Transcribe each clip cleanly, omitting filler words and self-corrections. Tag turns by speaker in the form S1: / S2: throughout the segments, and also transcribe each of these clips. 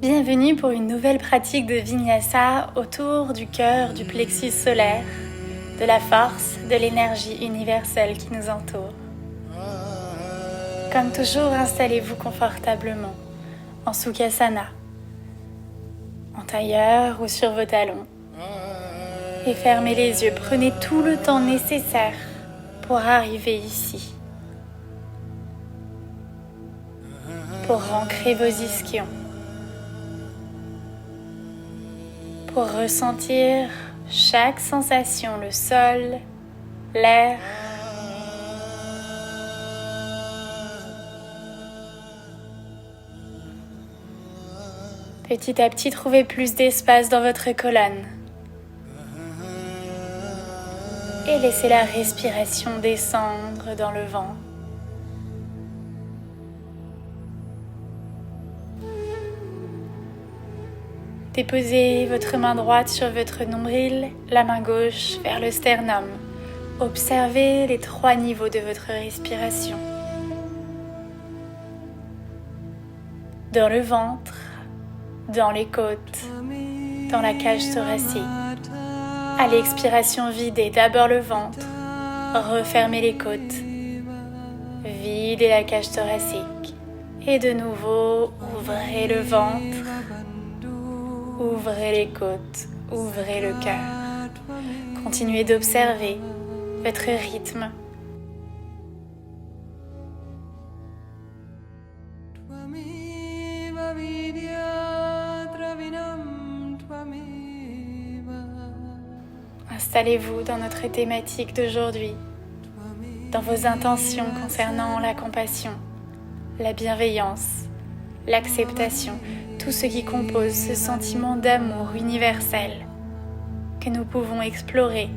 S1: Bienvenue pour une nouvelle pratique de Vinyasa autour du cœur, du plexus solaire, de la force, de l'énergie universelle qui nous entoure. Comme toujours, installez-vous confortablement en Sukhasana, en tailleur ou sur vos talons. Et fermez les yeux, prenez tout le temps nécessaire pour arriver ici, pour ancrer vos ischions, pour ressentir chaque sensation, le sol, l'air. Petit à petit, trouvez plus d'espace dans votre colonne. Et laissez la respiration descendre dans le ventre. Déposez votre main droite sur votre nombril, la main gauche vers le sternum. Observez les 3 niveaux de votre respiration. Dans le ventre, dans les côtes, dans la cage thoracique. À l'expiration, videz d'abord le ventre, refermez les côtes, videz la cage thoracique. Et de nouveau, ouvrez le ventre. Ouvrez les côtes, ouvrez le cœur. Continuez d'observer votre rythme. Installez-vous dans notre thématique d'aujourd'hui, dans vos intentions concernant la compassion, la bienveillance, l'acceptation, tout ce qui compose ce sentiment d'amour universel que nous pouvons explorer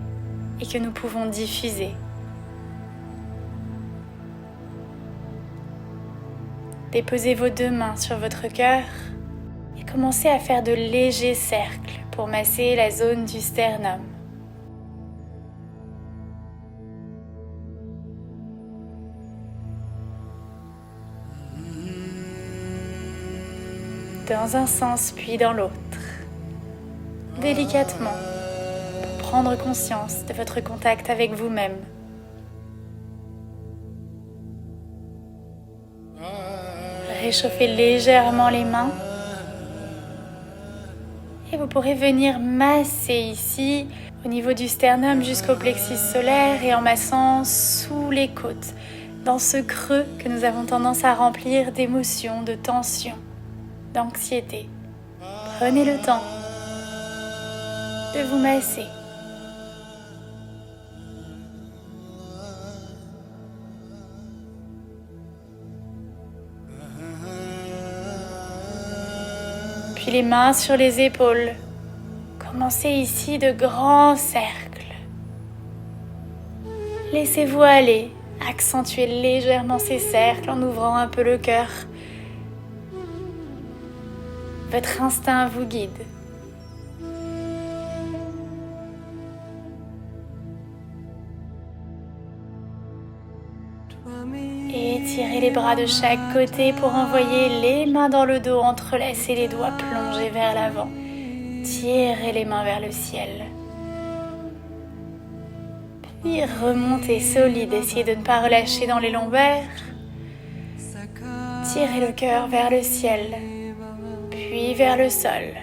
S1: et que nous pouvons diffuser. Déposez vos 2 mains sur votre cœur et commencez à faire de légers cercles pour masser la zone du sternum. Dans un sens puis dans l'autre, délicatement, pour prendre conscience de votre contact avec vous-même. Réchauffez légèrement les mains et vous pourrez venir masser ici au niveau du sternum jusqu'au plexus solaire et en massant sous les côtes, dans ce creux que nous avons tendance à remplir d'émotions, de tensions, d'anxiété. Prenez le temps de vous masser. Puis les mains sur les épaules. Commencez ici de grands cercles. Laissez-vous aller, accentuez légèrement ces cercles en ouvrant un peu le cœur. Votre instinct vous guide. Et étirez les bras de chaque côté pour envoyer les mains dans le dos, entrelacer les doigts, plonger vers l'avant. Tirez les mains vers le ciel. Puis remontez solide, essayez de ne pas relâcher dans les lombaires. Tirez le cœur vers le ciel. Puis vers le sol.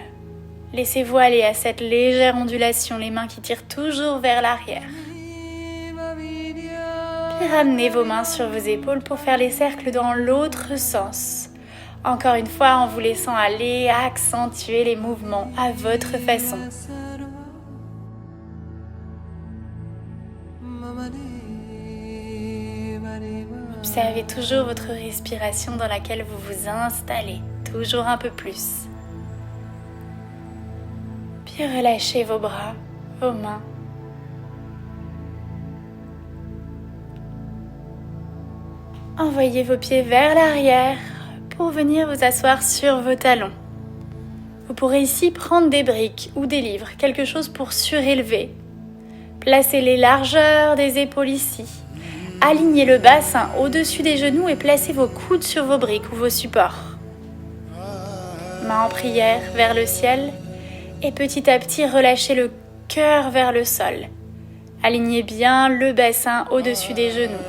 S1: Laissez-vous aller à cette légère ondulation, les mains qui tirent toujours vers l'arrière. Puis ramenez vos mains sur vos épaules pour faire les cercles dans l'autre sens. Encore une fois, en vous laissant aller, accentuer les mouvements à votre façon. Observez toujours votre respiration dans laquelle vous vous installez. Toujours un peu plus. Puis relâchez vos bras, vos mains. Envoyez vos pieds vers l'arrière pour venir vous asseoir sur vos talons. Vous pourrez ici prendre des briques ou des livres, quelque chose pour surélever. Placez les largeurs des épaules ici. Alignez le bassin au-dessus des genoux et placez vos coudes sur vos briques ou vos supports. main en prière vers le ciel et petit à petit relâchez le cœur vers le sol. Alignez bien le bassin au-dessus des genoux.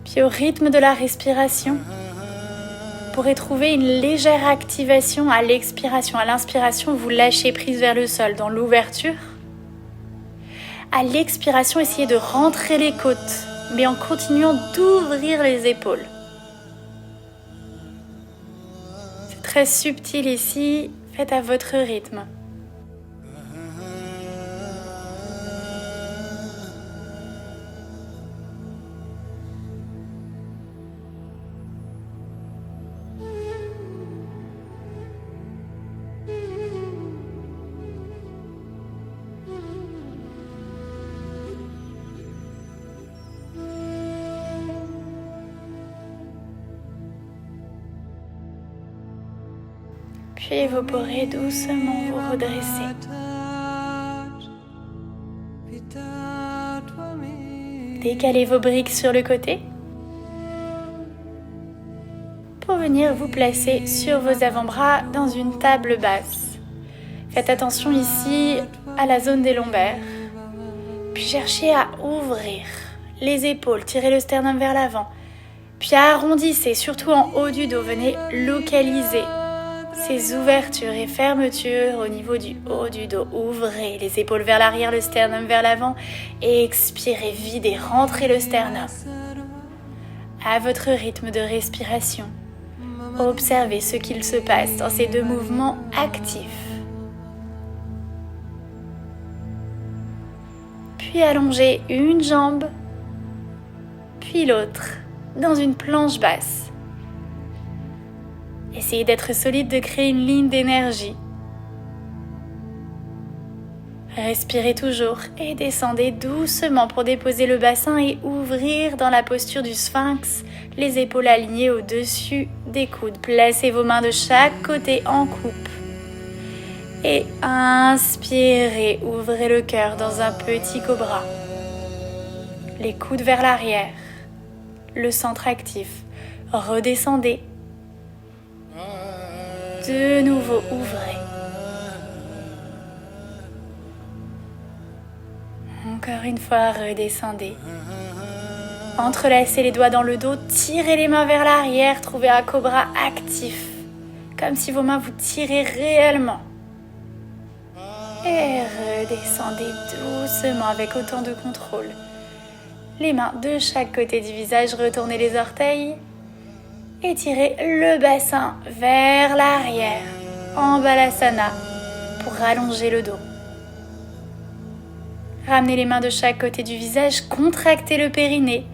S1: Puis au rythme de la respiration, vous pourrez trouver une légère activation à l'expiration. À l'inspiration, vous lâchez prise vers le sol dans l'ouverture. À l'expiration, essayez de rentrer les côtes, mais en continuant d'ouvrir les épaules. C'est très subtil ici, faites à votre rythme. Puis vous pourrez doucement vous redresser. Décalez vos briques sur le côté pour venir vous placer sur vos avant-bras dans une table basse. Faites attention ici à la zone des lombaires. Puis cherchez à ouvrir les épaules, tirez le sternum vers l'avant. Puis arrondissez, surtout en haut du dos. Venez localiser ces ouvertures et fermetures au niveau du haut du dos. Ouvrez les épaules vers l'arrière, le sternum vers l'avant. Et expirez, videz, rentrez le sternum. À votre rythme de respiration, observez ce qu'il se passe dans ces deux mouvements actifs. Puis allongez une jambe, puis l'autre, dans une planche basse. Essayez d'être solide, de créer une ligne d'énergie. Respirez toujours et descendez doucement pour déposer le bassin et ouvrir dans la posture du sphinx, les épaules alignées au-dessus des coudes. Placez vos mains de chaque côté en coupe. Et inspirez, ouvrez le cœur dans un petit cobra. Les coudes vers l'arrière, le centre actif. Redescendez. De nouveau, ouvrez. Encore une fois, redescendez. Entrelacez les doigts dans le dos, tirez les mains vers l'arrière, trouvez un cobra actif, comme si vos mains vous tirez réellement. Et redescendez doucement avec autant de contrôle. Les mains de chaque côté du visage, retournez les orteils. Étirez le bassin vers l'arrière, en balasana, pour rallonger le dos. Ramenez les mains de chaque côté du visage, contractez le périnée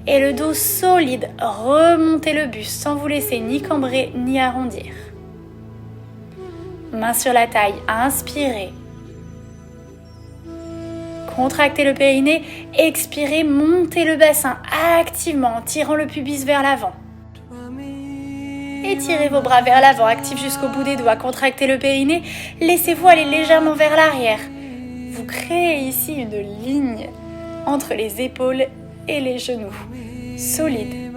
S1: et le dos solide, remontez le buste sans vous laisser ni cambrer ni arrondir. Main sur la taille, inspirez. Contractez le périnée, expirez, montez le bassin activement en tirant le pubis vers l'avant. Étirez vos bras vers l'avant, actifs jusqu'au bout des doigts, contractez le périnée, laissez-vous aller légèrement vers l'arrière. Vous créez ici une ligne entre les épaules et les genoux, solide.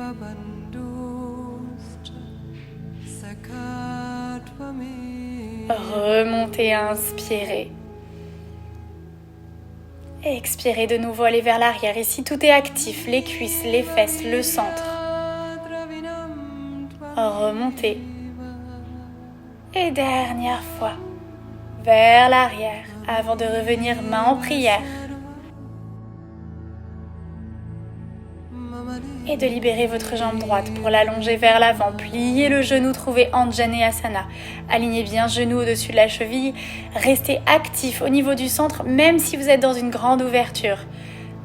S1: Remontez, inspirez. Expirez de nouveau, allez vers l'arrière. Ici, tout est actif, les cuisses, les fesses, le centre. Remontez. Et dernière fois, vers l'arrière, avant de revenir main en prière. Et de libérer votre jambe droite pour l'allonger vers l'avant. Pliez le genou, trouvez Anjaneyasana. Alignez bien genou au-dessus de la cheville. Restez actif au niveau du centre, même si vous êtes dans une grande ouverture.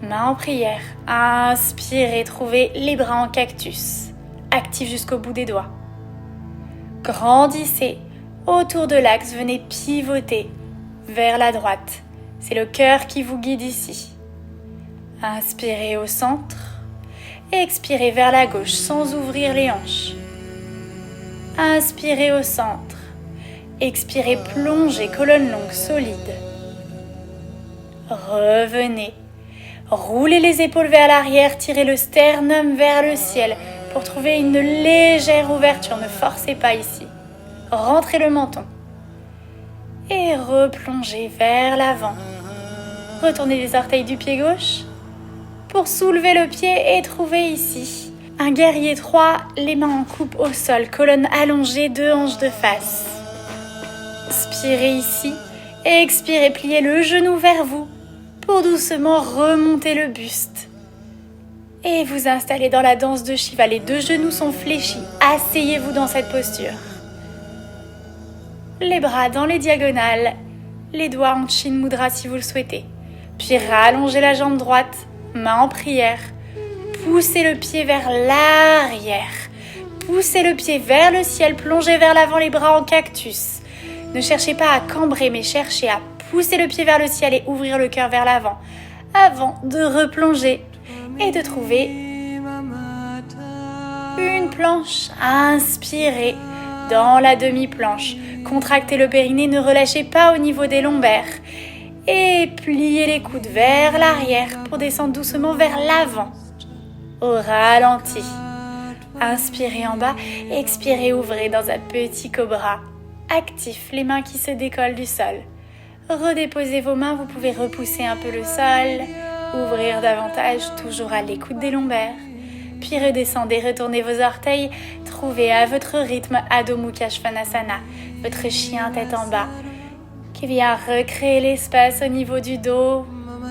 S1: Main en prière. Inspirez, trouvez les bras en cactus. Actif jusqu'au bout des doigts. Grandissez. Autour de l'axe, venez pivoter vers la droite. C'est le cœur qui vous guide ici. Inspirez au centre. Expirez vers la gauche sans ouvrir les hanches. Inspirez au centre. Expirez, plongez, colonne longue, solide. Revenez. Roulez les épaules vers l'arrière, tirez le sternum vers le ciel pour trouver une légère ouverture. Ne forcez pas ici. Rentrez le menton. Et replongez vers l'avant. Retournez les orteils du pied gauche pour soulever le pied et trouver ici un guerrier 3, les mains en coupe au sol, colonne allongée, 2 hanches de face. Inspirez ici et expirez, pliez le genou vers vous pour doucement remonter le buste. Et vous installez dans la danse de Shiva. Les 2 genoux sont fléchis. Asseyez-vous dans cette posture. Les bras dans les diagonales, les doigts en Chin Mudra si vous le souhaitez. Puis rallongez la jambe droite, main en prière. Poussez le pied vers l'arrière. Poussez le pied vers le ciel, plongez vers l'avant les bras en cactus. Ne cherchez pas à cambrer, mais cherchez à pousser le pied vers le ciel et ouvrir le cœur vers l'avant, avant de replonger et de trouver une planche. Inspirez dans la demi-planche. Contractez le périnée, ne relâchez pas au niveau des lombaires. Et pliez les coudes vers l'arrière pour descendre doucement vers l'avant. Au ralenti. Inspirez en bas, expirez, ouvrez dans un petit cobra. Actif, les mains qui se décollent du sol. Redéposez vos mains, vous pouvez repousser un peu le sol, ouvrir davantage, toujours à l'écoute des lombaires. Puis redescendez, retournez vos orteils, trouvez à votre rythme Adho Mukha Svanasana, votre chien tête en bas, qui vient recréer l'espace au niveau du dos,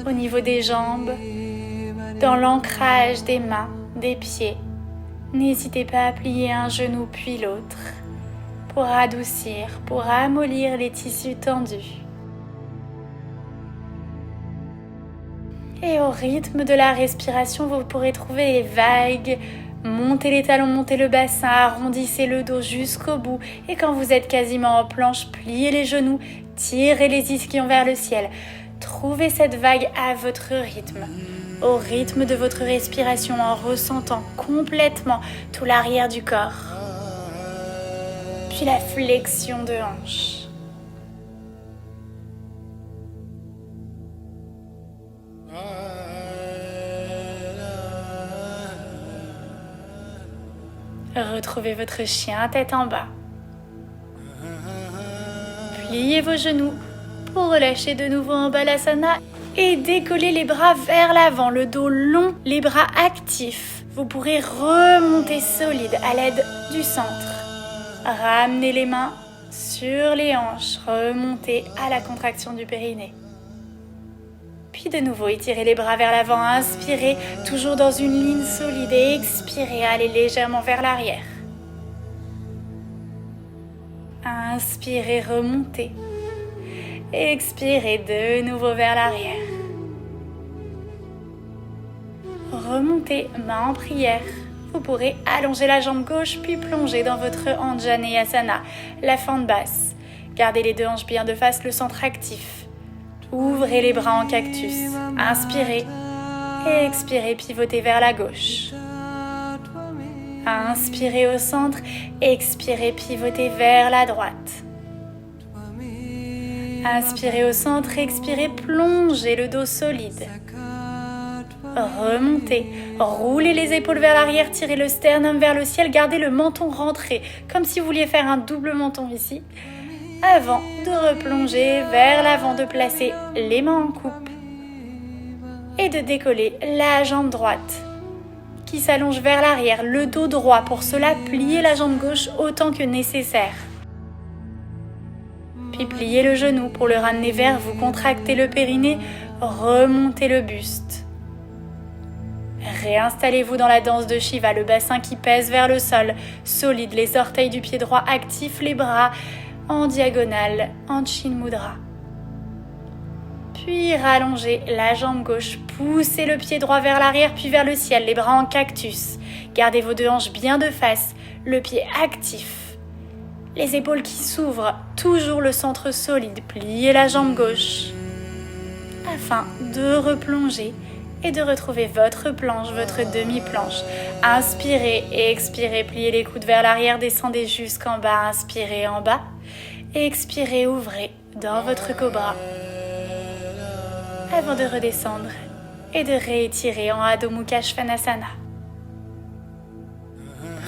S1: au niveau des jambes, dans l'ancrage des mains, des pieds. N'hésitez pas à plier un genou puis l'autre pour adoucir, pour amollir les tissus tendus. Et au rythme de la respiration, vous pourrez trouver les vagues. Montez les talons, montez le bassin, arrondissez le dos jusqu'au bout. Et quand vous êtes quasiment en planche, pliez les genoux, tirez les ischions vers le ciel. Trouvez cette vague à votre rythme, au rythme de votre respiration, en ressentant complètement tout l'arrière du corps. Puis la flexion de hanche. Retrouvez votre chien tête en bas. Pliez vos genoux pour relâcher de nouveau en balasana et décollez les bras vers l'avant, le dos long, les bras actifs. Vous pourrez remonter solide à l'aide du centre. Ramenez les mains sur les hanches, remontez à la contraction du périnée. Puis de nouveau, étirez les bras vers l'avant, inspirez, toujours dans une ligne solide et expirez, allez légèrement vers l'arrière. Inspirez, remontez. Expirez de nouveau vers l'arrière. Remontez, main en prière. Vous pourrez allonger la jambe gauche puis plonger dans votre Anjaneyasana, la fente basse. Gardez les 2 hanches bien de face, le centre actif. Ouvrez les bras en cactus. Inspirez et expirez, pivotez vers la gauche. Inspirez au centre, expirez, pivotez vers la droite. Inspirez au centre, expirez, plongez le dos solide. Remontez, roulez les épaules vers l'arrière, tirez le sternum vers le ciel, gardez le menton rentré, comme si vous vouliez faire un double menton ici. Avant de replonger vers l'avant, de placer les mains en coupe et de décoller la jambe droite qui s'allonge vers l'arrière, le dos droit. Pour cela, pliez la jambe gauche autant que nécessaire. Puis pliez le genou pour le ramener vers vous, contractez le périnée, remontez le buste. Réinstallez-vous dans la danse de Shiva, le bassin qui pèse vers le sol, solide, les orteils du pied droit actifs, les bras en diagonale, en Chin Mudra. Puis rallongez la jambe gauche, poussez le pied droit vers l'arrière puis vers le ciel, les bras en cactus. Gardez vos 2 hanches bien de face, le pied actif. Les épaules qui s'ouvrent, toujours le centre solide, pliez la jambe gauche afin de replonger et de retrouver votre planche, votre demi-planche. Inspirez et expirez, pliez les coudes vers l'arrière, descendez jusqu'en bas, inspirez en bas. Expirez, ouvrez dans votre cobra avant de redescendre et de réétirer en Adho Mukha Svanasana.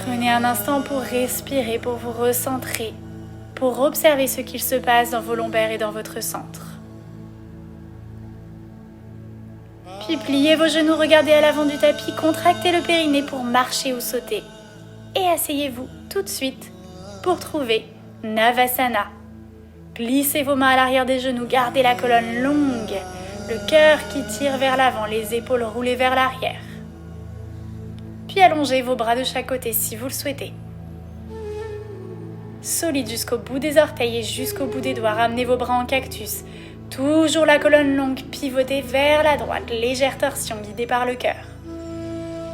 S1: Prenez un instant pour respirer, pour vous recentrer, pour observer ce qu'il se passe dans vos lombaires et dans votre centre. Puis pliez vos genoux, regardez à l'avant du tapis, contractez le périnée pour marcher ou sauter. Et asseyez-vous tout de suite pour trouver Navasana. Glissez vos mains à l'arrière des genoux, gardez la colonne longue, le cœur qui tire vers l'avant, les épaules roulées vers l'arrière. Puis allongez vos bras de chaque côté si vous le souhaitez. Solide jusqu'au bout des orteils et jusqu'au bout des doigts, ramenez vos bras en cactus. Toujours la colonne longue, pivotez vers la droite, légère torsion guidée par le cœur.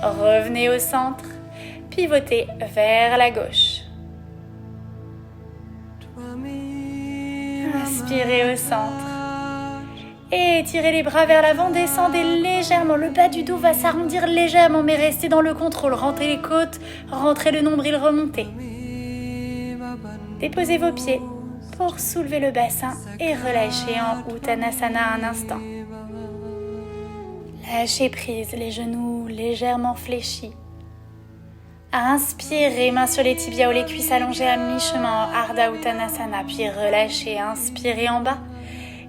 S1: Revenez au centre, pivotez vers la gauche. Inspirez au centre. Et étirez les bras vers l'avant, descendez légèrement. Le bas du dos va s'arrondir légèrement, mais restez dans le contrôle. Rentrez les côtes, rentrez le nombril, remontez. Déposez vos pieds pour soulever le bassin et relâcher en Uttanasana un instant. Lâchez prise, les genoux légèrement fléchis. Inspirez, mains sur les tibias ou les cuisses allongées à mi-chemin en Ardha Uttanasana, puis relâchez, inspirez en bas.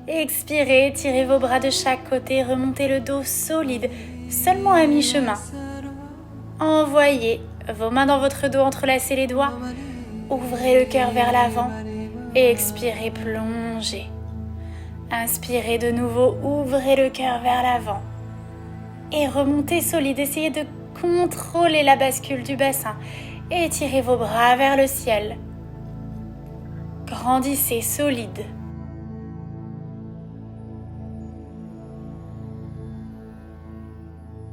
S1: Expirez, tirez vos bras de chaque côté, remontez le dos solide, seulement à mi-chemin. Envoyez vos mains dans votre dos, entrelacez les doigts, ouvrez le cœur vers l'avant. Et expirez, plongez. Inspirez de nouveau, ouvrez le cœur vers l'avant. Et remontez solide, essayez de contrôler la bascule du bassin. Étirez vos bras vers le ciel. Grandissez solide.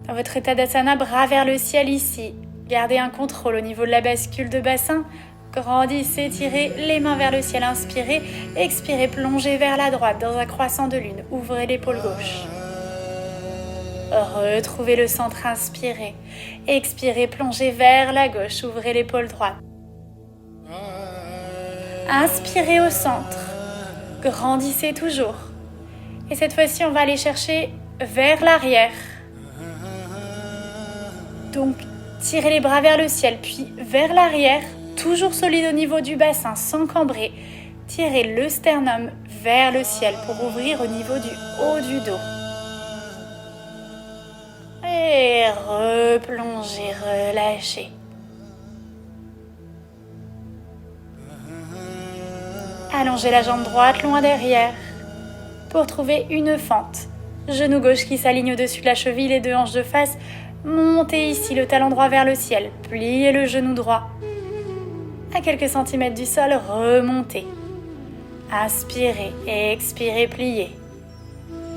S1: Dans votre état d'asana, bras vers le ciel ici. Gardez un contrôle au niveau de la bascule de bassin. Grandissez, tirez les mains vers le ciel, inspirez, expirez, plongez vers la droite dans un croissant de lune, ouvrez l'épaule gauche. Retrouvez le centre, inspirez, expirez, plongez vers la gauche, ouvrez l'épaule droite. Inspirez au centre, grandissez toujours. Et cette fois-ci, on va aller chercher vers l'arrière. Donc, tirez les bras vers le ciel, puis vers l'arrière. Toujours solide au niveau du bassin, sans cambrer. Tirez le sternum vers le ciel pour ouvrir au niveau du haut du dos. Et replongez, relâchez. Allongez la jambe droite loin derrière pour trouver une fente. Genou gauche qui s'aligne au-dessus de la cheville, les deux hanches de face. Montez ici le talon droit vers le ciel. Pliez le genou droit. À quelques centimètres du sol, remontez. Inspirez et expirez, pliez.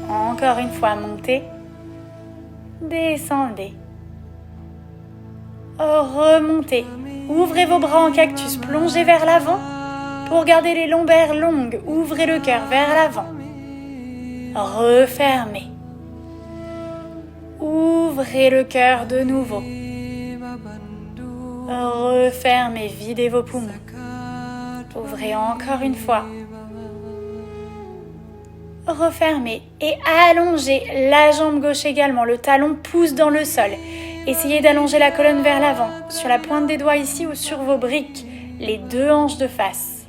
S1: Encore une fois, montez. Descendez. Remontez. Ouvrez vos bras en cactus, plongez vers l'avant pour garder les lombaires longues. Ouvrez le cœur vers l'avant. Refermez. Ouvrez le cœur de nouveau. Refermez, videz vos poumons. Ouvrez encore une fois. Refermez et allongez la jambe gauche également. Le talon pousse dans le sol. Essayez d'allonger la colonne vers l'avant, sur la pointe des doigts ici ou sur vos briques, les deux hanches de face.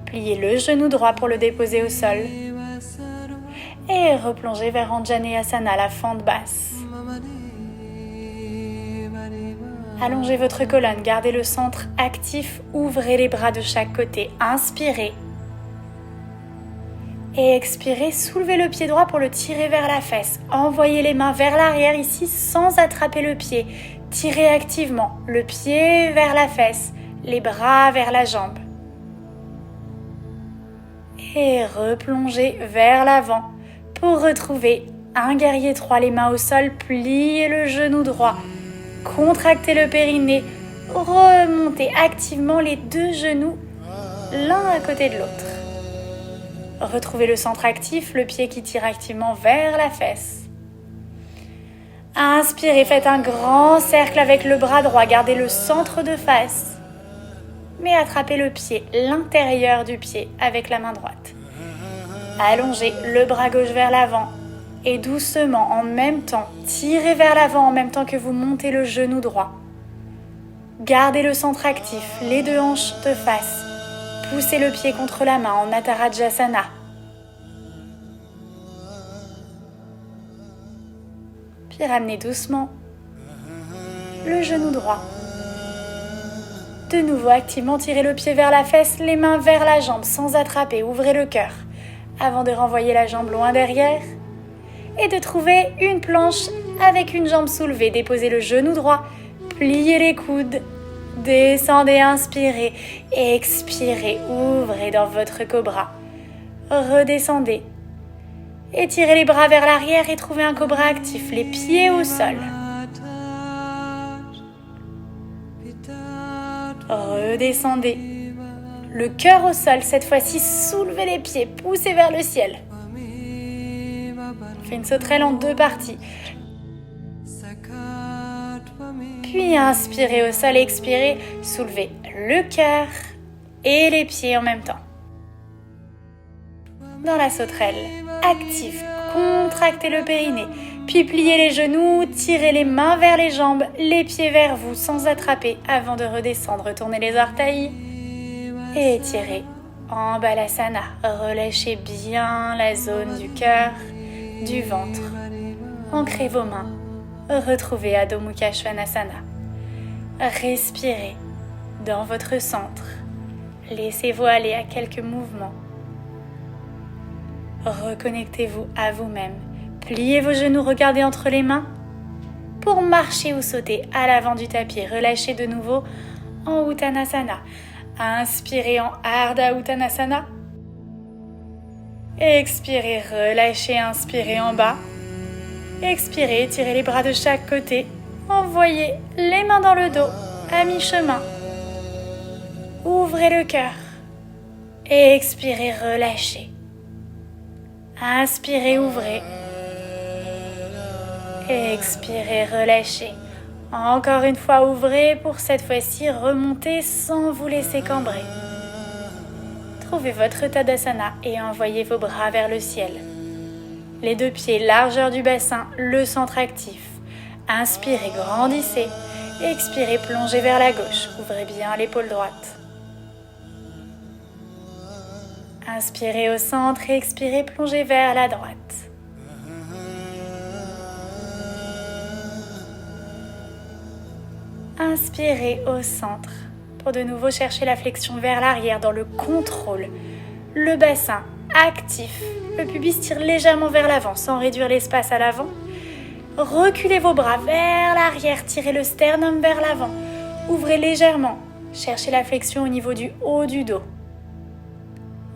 S1: Pliez le genou droit pour le déposer au sol. Et replongez vers Anjaneyasana, la fente basse. Allongez votre colonne, gardez le centre actif, ouvrez les bras de chaque côté, inspirez. Et expirez, soulevez le pied droit pour le tirer vers la fesse. Envoyez les mains vers l'arrière ici sans attraper le pied. Tirez activement le pied vers la fesse, les bras vers la jambe. Et replongez vers l'avant pour retrouver un guerrier 3, les mains au sol, pliez le genou droit. Contractez le périnée, remontez activement les deux genoux l'un à côté de l'autre. Retrouvez le centre actif, le pied qui tire activement vers la fesse. Inspirez, faites un grand cercle avec le bras droit, gardez le centre de face, mais attrapez le pied, l'intérieur du pied avec la main droite. Allongez le bras gauche vers l'avant, Et doucement, en même temps, tirez vers l'avant en même temps que vous montez le genou droit. Gardez le centre actif, les deux hanches de face. Poussez le pied contre la main en Natarajasana. Puis ramenez doucement le genou droit. De nouveau, activement, tirez le pied vers la fesse, les mains vers la jambe sans attraper. Ouvrez le cœur avant de renvoyer la jambe loin derrière. Et de trouver une planche avec une jambe soulevée. Déposez le genou droit, pliez les coudes, descendez, inspirez, expirez, ouvrez dans votre cobra. Redescendez, étirez les bras vers l'arrière et trouvez un cobra actif, les pieds au sol. Redescendez, le cœur au sol, cette fois-ci soulevez les pieds, poussez vers le ciel. On fait une sauterelle en deux parties. Puis inspirez au sol, expirez, soulevez le cœur et les pieds en même temps. Dans la sauterelle, active, contractez le périnée, puis pliez les genoux, tirez les mains vers les jambes, les pieds vers vous sans attraper avant de redescendre. Tournez les orteils et étirez en balasana. Relâchez bien la zone du cœur, du ventre. Ancrez vos mains. Retrouvez Adho Mukha Svanasana. Respirez dans votre centre. Laissez-vous aller à quelques mouvements. Reconnectez-vous à vous-même. Pliez vos genoux, regardez entre les mains. Pour marcher ou sauter à l'avant du tapis, relâchez de nouveau en Uttanasana. Inspirez en Ardha Uttanasana. Expirez, relâchez, inspirez en bas. Expirez, tirez les bras de chaque côté. Envoyez les mains dans le dos, à mi-chemin. Ouvrez le cœur. Expirez, relâchez. Inspirez, ouvrez. Expirez, relâchez. Encore une fois, ouvrez. Pour cette fois-ci, remontez sans vous laisser cambrer. Trouvez votre Tadasana et envoyez vos bras vers le ciel. Les deux pieds, largeur du bassin, le centre actif. Inspirez, grandissez. Expirez, plongez vers la gauche. Ouvrez bien l'épaule droite. Inspirez au centre et expirez, plongez vers la droite. Inspirez au centre pour de nouveau chercher la flexion vers l'arrière dans le contrôle. Le bassin actif. Le pubis tire légèrement vers l'avant sans réduire l'espace à l'avant. Reculez vos bras vers l'arrière, tirez le sternum vers l'avant. Ouvrez légèrement. Cherchez la flexion au niveau du haut du dos.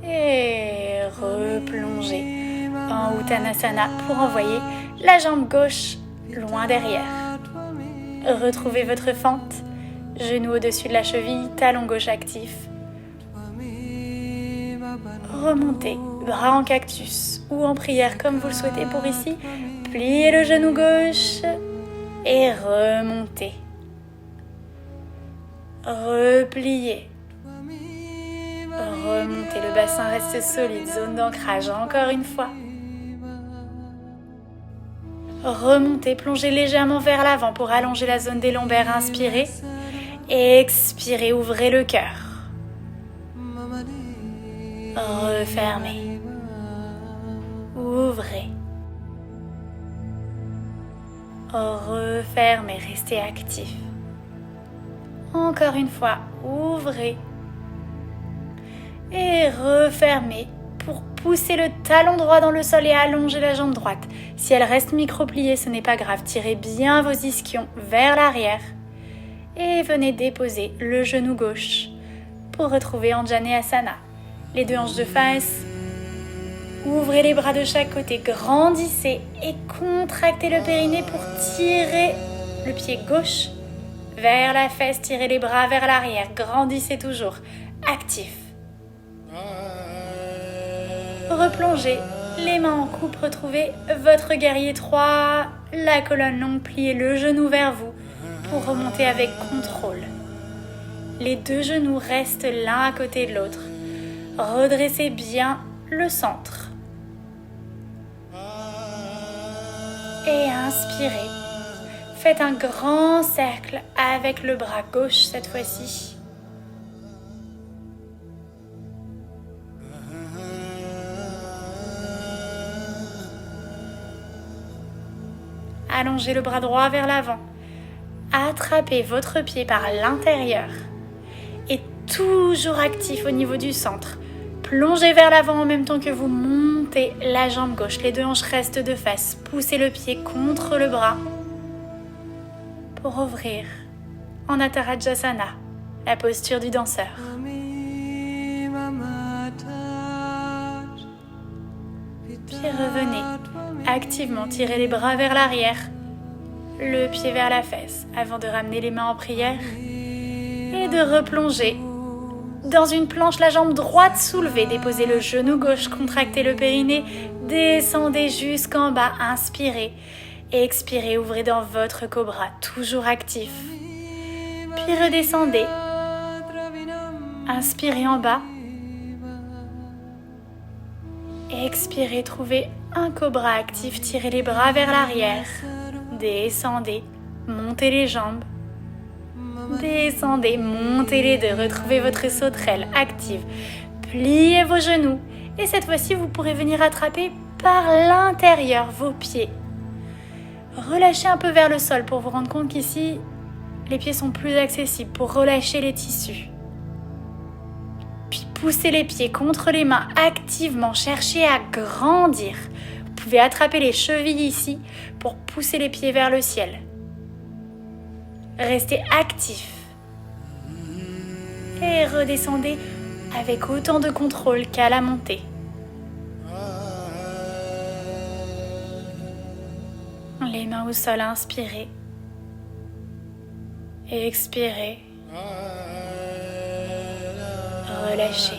S1: Et replongez en Uttanasana pour envoyer la jambe gauche loin derrière. Retrouvez votre fente, genou au-dessus de la cheville, talon gauche actif. Remontez, bras en cactus ou en prière comme vous le souhaitez pour ici. Pliez le genou gauche et remontez. Repliez. Remontez, le bassin reste solide, zone d'ancrage encore une fois. Remontez, plongez légèrement vers l'avant pour allonger la zone des lombaires. Inspirez. Expirez, ouvrez le cœur. Refermez. Ouvrez. Refermez, restez actif. Encore une fois, ouvrez. Et refermez pour pousser le talon droit dans le sol et allonger la jambe droite. Si elle reste micro-pliée, ce n'est pas grave. Tirez bien vos ischions vers l'arrière. Et venez déposer le genou gauche pour retrouver Anjaneyasana. Les deux hanches de face. Ouvrez les bras de chaque côté. Grandissez et contractez le périnée pour tirer le pied gauche vers la fesse. Tirez les bras vers l'arrière. Grandissez toujours. Actif. Replongez, les mains en coupe, retrouvez votre guerrier 3, la colonne longue, pliez le genou vers vous pour remonter avec contrôle. Les deux genoux restent l'un à côté de l'autre. Redressez bien le centre. Et inspirez. Faites un grand cercle avec le bras gauche cette fois-ci. Allongez le bras droit vers l'avant. Attrapez votre pied par l'intérieur. Et toujours actif au niveau du centre. Plongez vers l'avant en même temps que vous montez la jambe gauche. Les deux hanches restent de face. Poussez le pied contre le bras pour ouvrir en Uttarajasana, la posture du danseur. Puis revenez activement, tirez les bras vers l'arrière, le pied vers la fesse, avant de ramener les mains en prière et de replonger dans une planche, la jambe droite soulevée, déposez le genou gauche, contractez le périnée, descendez jusqu'en bas, inspirez et expirez, ouvrez dans votre cobra, toujours actif. Puis redescendez, inspirez en bas et expirez, trouvez un cobra actif, tirez les bras vers l'arrière, descendez, montez les jambes. Descendez, montez les deux, retrouvez votre sauterelle active. Pliez vos genoux et cette fois-ci, vous pourrez venir attraper par l'intérieur vos pieds. Relâchez un peu vers le sol pour vous rendre compte qu'ici, les pieds sont plus accessibles pour relâcher les tissus. Puis poussez les pieds contre les mains activement, cherchez à grandir. Vous pouvez attraper les chevilles ici pour pousser les pieds vers le ciel. Restez actif et redescendez avec autant de contrôle qu'à la montée. Les mains au sol, inspirez et expirez. Relâchez.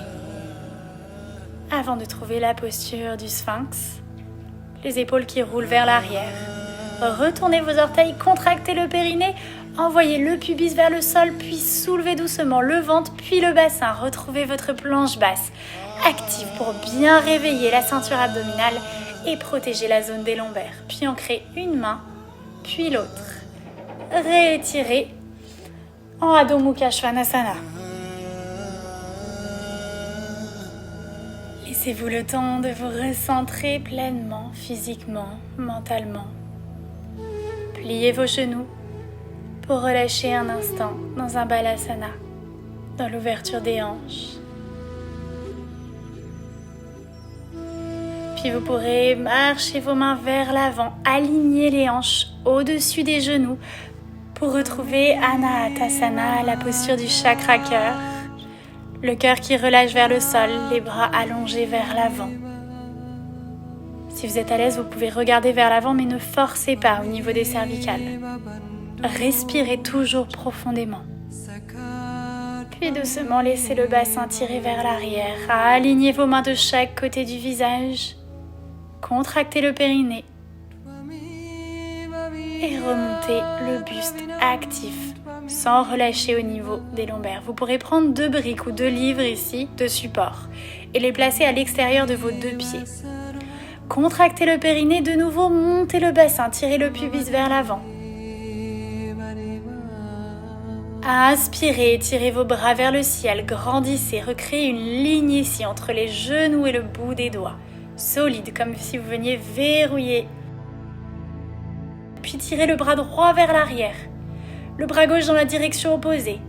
S1: Avant de trouver la posture du sphinx, les épaules qui roulent vers l'arrière. Retournez vos orteils, contractez le périnée, envoyez le pubis vers le sol, puis soulevez doucement le ventre, puis le bassin. Retrouvez votre planche basse, active pour bien réveiller la ceinture abdominale et protéger la zone des lombaires. Puis ancrez une main, puis l'autre. Réétirez en Adho Mukha Svanasana. Laissez-vous le temps de vous recentrer pleinement, physiquement, mentalement. Pliez vos genoux pour relâcher un instant dans un balasana, dans l'ouverture des hanches. Puis vous pourrez marcher vos mains vers l'avant, aligner les hanches au-dessus des genoux pour retrouver Anahatasana, la posture du chakra cœur. Le cœur qui relâche vers le sol, les bras allongés vers l'avant. Si vous êtes à l'aise, vous pouvez regarder vers l'avant, mais ne forcez pas au niveau des cervicales. Respirez toujours profondément. Puis doucement, laissez le bassin tirer vers l'arrière. Alignez vos mains de chaque côté du visage. Contractez le périnée. Et remontez le buste actif, sans relâcher au niveau des lombaires. Vous pourrez prendre 2 briques ou 2 livres ici de support et les placer à l'extérieur de vos 2 pieds. Contractez le périnée, de nouveau, montez le bassin, tirez le pubis vers l'avant. Inspirez, tirez vos bras vers le ciel, grandissez, recréez une ligne ici entre les genoux et le bout des doigts. Solide, comme si vous veniez verrouiller. Puis tirez le bras droit vers l'arrière, le bras gauche dans la direction opposée.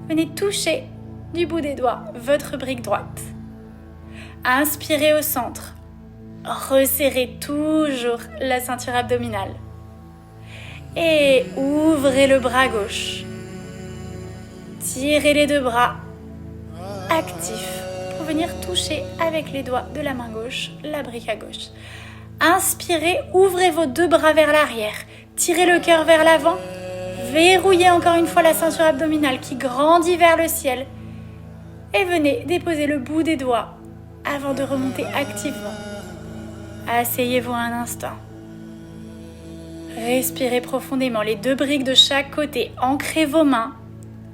S1: Venez toucher du bout des doigts votre brique droite. Inspirez au centre. Resserrez toujours la ceinture abdominale. Et ouvrez le bras gauche. Tirez les 2 bras actifs pour venir toucher avec les doigts de la main gauche la brique à gauche. Inspirez, ouvrez vos 2 bras vers l'arrière. Tirez le cœur vers l'avant. Verrouillez encore une fois la ceinture abdominale qui grandit vers le ciel. Et venez déposer le bout des doigts avant de remonter activement. Asseyez-vous un instant. Respirez profondément, les 2 briques de chaque côté. Ancrez vos mains.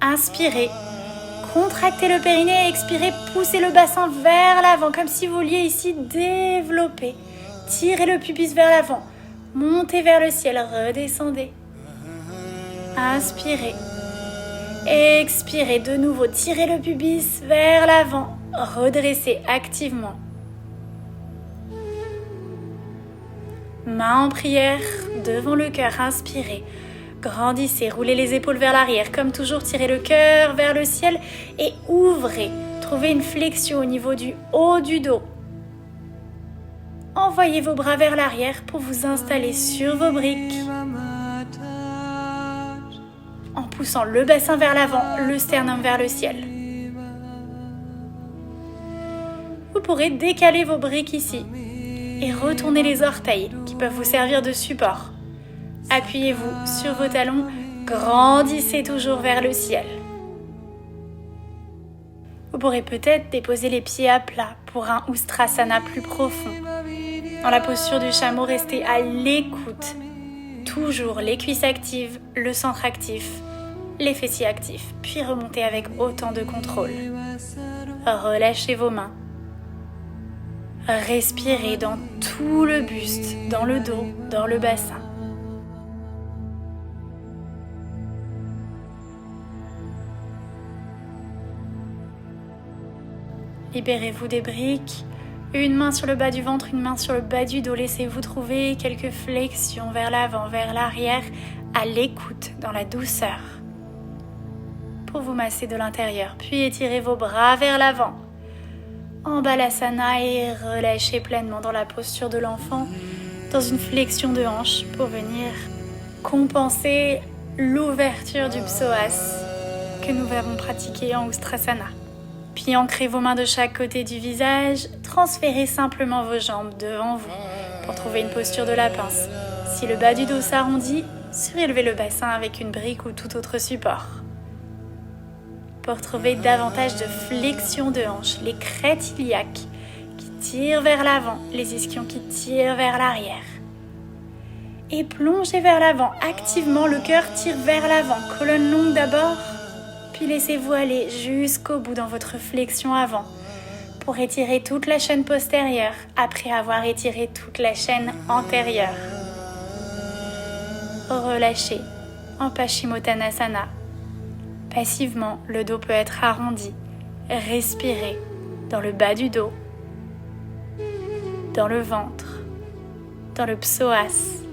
S1: Inspirez. Contractez le périnée et expirez. Poussez le bassin vers l'avant, comme si vous vouliez ici développer. Tirez le pubis vers l'avant. Montez vers le ciel, redescendez. Inspirez. Expirez de nouveau, tirez le pubis vers l'avant, redressez activement. Main en prière devant le cœur, inspirez. Grandissez, roulez les épaules vers l'arrière, comme toujours, tirez le cœur vers le ciel et ouvrez. Trouvez une flexion au niveau du haut du dos. Envoyez vos bras vers l'arrière pour vous installer sur vos briques. En poussant le bassin vers l'avant, le sternum vers le ciel. Vous pourrez décaler vos briques ici et retourner les orteils qui peuvent vous servir de support. Appuyez-vous sur vos talons, grandissez toujours vers le ciel. Vous pourrez peut-être déposer les pieds à plat pour un Ustrasana plus profond. Dans la posture du chameau, restez à l'écoute. Toujours les cuisses actives, le centre actif, les fessiers actifs, puis remontez avec autant de contrôle. Relâchez vos mains. Respirez dans tout le buste, dans le dos, dans le bassin. Libérez-vous des briques. Une main sur le bas du ventre, une main sur le bas du dos. Laissez-vous trouver quelques flexions vers l'avant, vers l'arrière, à l'écoute, dans la douceur. Pour vous masser de l'intérieur, puis étirez vos bras vers l'avant. En Balasana et relâchez pleinement dans la posture de l'enfant, dans une flexion de hanche pour venir compenser l'ouverture du psoas que nous avons pratiqué en Ustrasana. Puis ancrez vos mains de chaque côté du visage, transférez simplement vos jambes devant vous pour trouver une posture de la pince. Si le bas du dos s'arrondit, surélevez le bassin avec une brique ou tout autre support. Pour trouver davantage de flexion de hanche, les crêtes iliaques qui tirent vers l'avant, les ischions qui tirent vers l'arrière. Et plongez vers l'avant, activement le cœur tire vers l'avant, colonne longue d'abord. Puis laissez-vous aller jusqu'au bout dans votre flexion avant pour étirer toute la chaîne postérieure après avoir étiré toute la chaîne antérieure. Relâchez en Paschimottanasana. Passivement, le dos peut être arrondi. Respirez dans le bas du dos, dans le ventre, dans le psoas.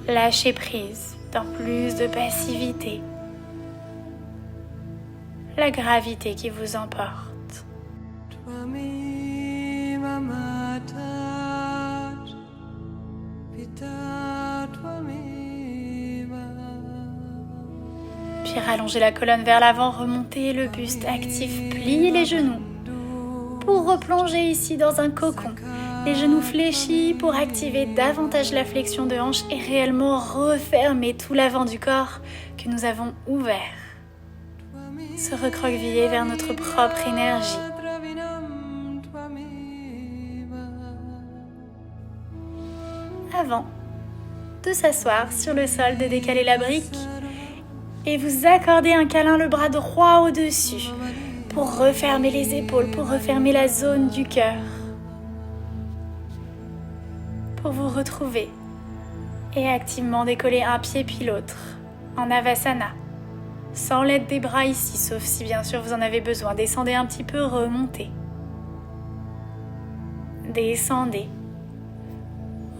S1: Lâchez prise dans plus de passivité. La gravité qui vous emporte. Puis rallongez la colonne vers l'avant, remontez le buste actif, pliez les genoux pour replonger ici dans un cocon. Les genoux fléchis pour activer davantage la flexion de hanche et réellement refermer tout l'avant du corps que nous avons ouvert. Se recroqueviller vers notre propre énergie. Avant de s'asseoir sur le sol, de décaler la brique et vous accorder un câlin, le bras droit au-dessus pour refermer les épaules, pour refermer la zone du cœur. Pour vous retrouver et activement décoller un pied puis l'autre en Avasana. Sans l'aide des bras ici, sauf si bien sûr vous en avez besoin. Descendez un petit peu, remontez. Descendez.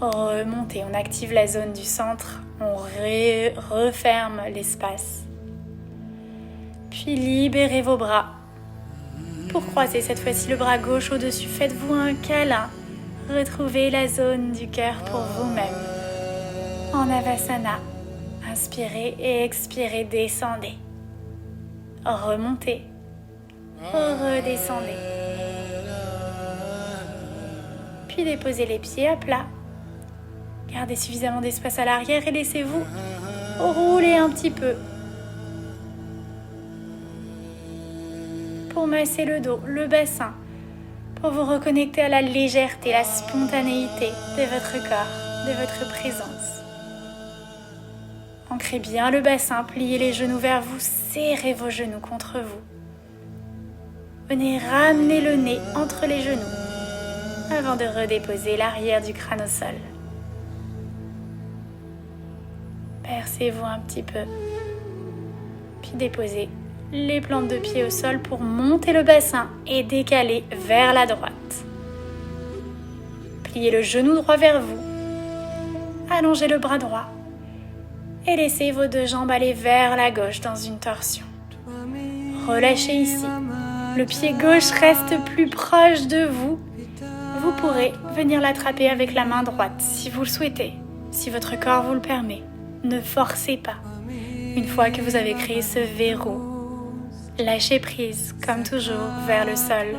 S1: Remontez. On active la zone du centre. On referme l'espace. Puis libérez vos bras. Pour croiser cette fois-ci le bras gauche au-dessus, faites-vous un câlin. Retrouvez la zone du cœur pour vous-même. En Avasana. Inspirez et expirez, descendez. Remontez. Redescendez. Puis déposez les pieds à plat. Gardez suffisamment d'espace à l'arrière et laissez-vous rouler un petit peu. Pour masser le dos, le bassin. Pour vous reconnecter à la légèreté, la spontanéité de votre corps, de votre présence. Ancrez bien le bassin, pliez les genoux vers vous, serrez vos genoux contre vous. Venez ramener le nez entre les genoux avant de redéposer l'arrière du crâne au sol. Bercez-vous un petit peu. Puis déposez les plantes de pied au sol pour monter le bassin et décaler vers la droite. Pliez le genou droit vers vous. Allongez le bras droit. Et laissez vos deux jambes aller vers la gauche dans une torsion. Relâchez ici. Le pied gauche reste plus proche de vous. Vous pourrez venir l'attraper avec la main droite si vous le souhaitez, si votre corps vous le permet. Ne forcez pas. Une fois que vous avez créé ce verrou, lâchez prise, comme toujours, vers le sol.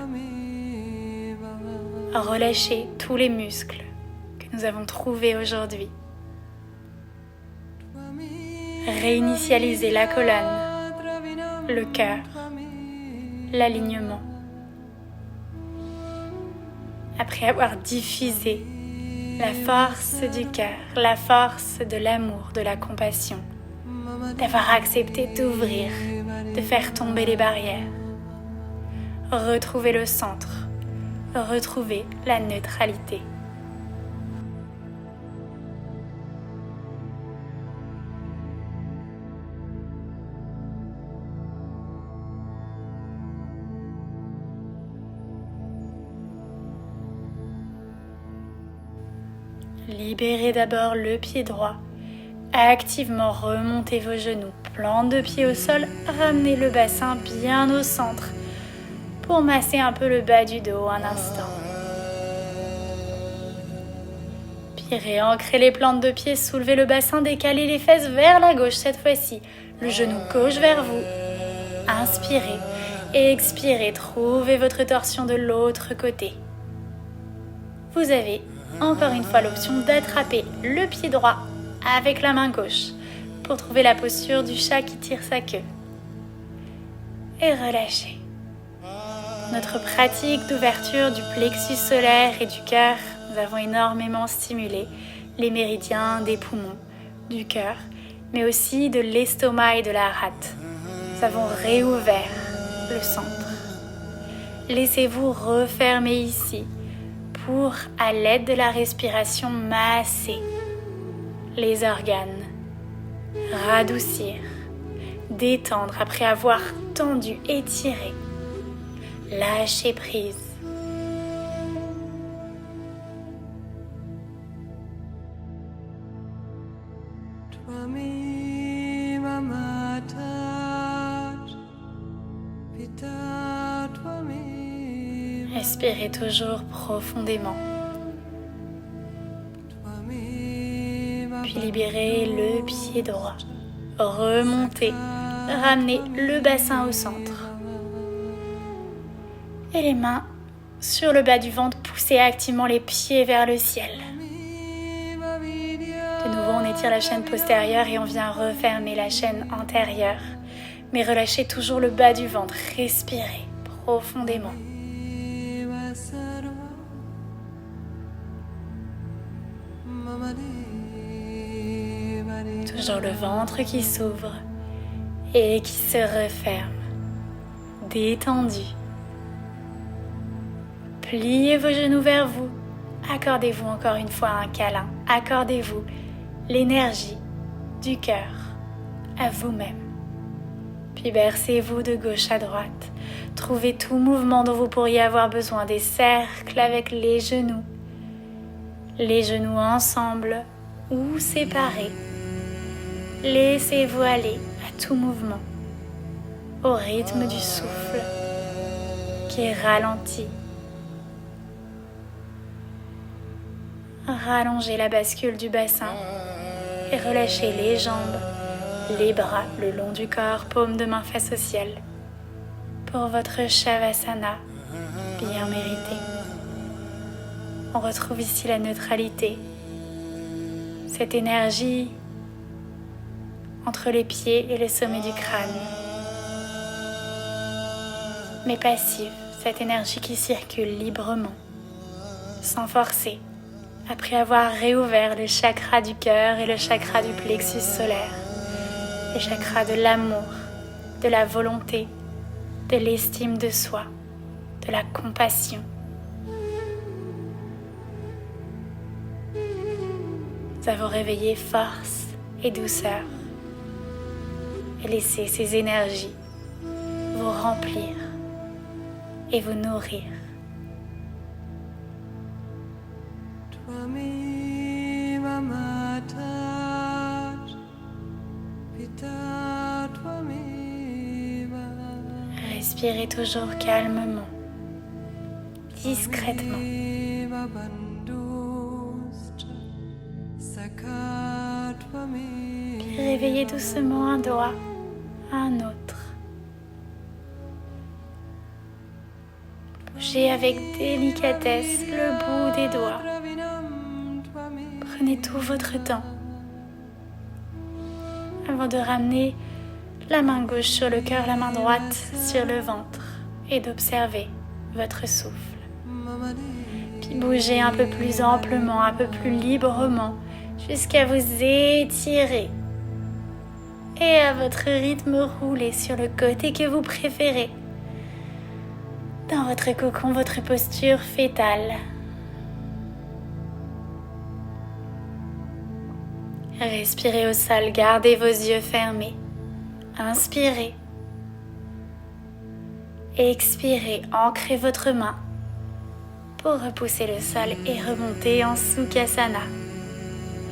S1: Relâchez tous les muscles que nous avons trouvés aujourd'hui. Réinitialisez la colonne, le cœur, l'alignement. Après avoir diffusé la force du cœur, la force de l'amour, de la compassion, d'avoir accepté d'ouvrir, de faire tomber les barrières, retrouvez le centre, retrouvez la neutralité. Libérez d'abord le pied droit. Activement remontez vos genoux. Plante de pied au sol. Ramenez le bassin bien au centre pour masser un peu le bas du dos un instant. Puis réancrez les plantes de pied. Soulevez le bassin. Décalez les fesses vers la gauche cette fois-ci. Le genou gauche vers vous. Inspirez. Expirez. Trouvez votre torsion de l'autre côté. Vous avez encore une fois l'option d'attraper le pied droit avec la main gauche pour trouver la posture du chat qui tire sa queue. Et relâchez. Notre pratique d'ouverture du plexus solaire et du cœur, nous avons énormément stimulé les méridiens des poumons, du cœur, mais aussi de l'estomac et de la rate. Nous avons réouvert le centre. Laissez-vous refermer ici pour, à l'aide de la respiration, masser les organes, radoucir, détendre après avoir tendu, étiré, lâcher prise. Respirez toujours profondément. Puis libérez le pied droit. Remontez, ramenez le bassin au centre. Et les mains sur le bas du ventre, poussez activement les pieds vers le ciel. De nouveau, on étire la chaîne postérieure et on vient refermer la chaîne antérieure. Mais relâchez toujours le bas du ventre. Respirez profondément. Toujours le ventre qui s'ouvre et qui se referme, détendu. Pliez vos genoux vers vous. Accordez-vous encore une fois un câlin. Accordez-vous l'énergie du cœur à vous-même. Puis bercez-vous de gauche à droite. Trouvez tout mouvement dont vous pourriez avoir besoin. Des cercles avec les genoux ensemble ou séparés. Laissez-vous aller à tout mouvement, au rythme du souffle qui est ralenti. Rallongez la bascule du bassin et relâchez les jambes, les bras le long du corps, paume de main face au ciel, pour votre Shavasana bien mérité. On retrouve ici la neutralité, cette énergie entre les pieds et le sommet du crâne, mais passive, cette énergie qui circule librement, sans forcer, après avoir réouvert le chakra du cœur et le chakra du plexus solaire, les chakras de l'amour, de la volonté, de l'estime de soi, de la compassion. Nous avons réveillé force, et douceur. Et laissez ces énergies vous remplir et vous nourrir. Respirez toujours calmement, discrètement. Puis réveillez doucement un doigt à un autre. Bougez avec délicatesse le bout des doigts. Prenez tout votre temps avant de ramener la main gauche sur le cœur, la main droite sur le ventre et d'observer votre souffle. Puis bougez un peu plus amplement, un peu plus librement jusqu'à vous étirer. Et à votre rythme, roulez sur le côté que vous préférez. Dans votre cocon, votre posture fétale. Respirez au sol, gardez vos yeux fermés. Inspirez. Expirez, ancrez votre main pour repousser le sol et remonter en Sukhasana.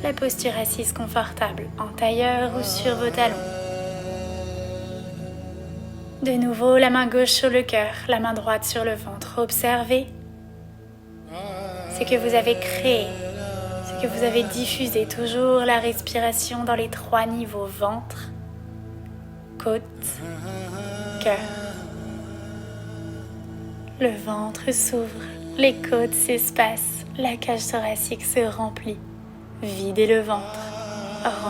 S1: La posture assise confortable en tailleur ou sur vos talons. De nouveau, la main gauche sur le cœur, la main droite sur le ventre. Observez ce que vous avez créé, ce que vous avez diffusé. Toujours la respiration dans les 3 niveaux: ventre, côte, cœur. Le ventre s'ouvre, les côtes s'espacent, la cage thoracique se remplit. Videz le ventre,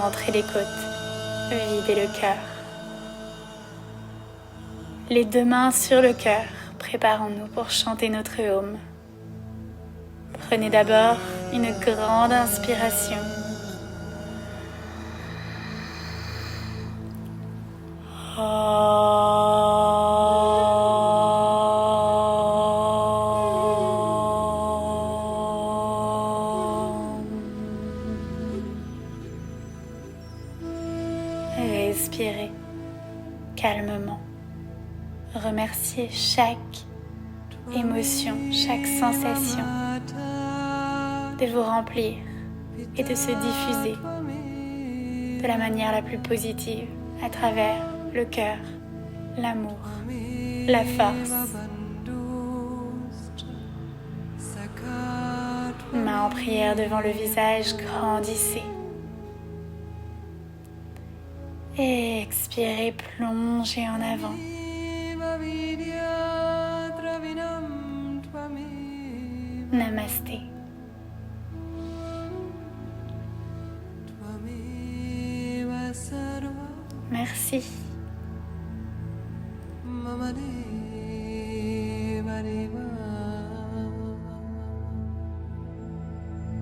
S1: rentrez les côtes, videz le cœur. Les 2 mains sur le cœur, préparons-nous pour chanter notre hymne. Prenez d'abord une grande inspiration. Respirez calmement. Remerciez chaque émotion, chaque sensation de vous remplir et de se diffuser de la manière la plus positive à travers le cœur, l'amour, la force. Main en prière devant le visage, grandissez. Et expirez, plongez en avant. Namasté. Merci.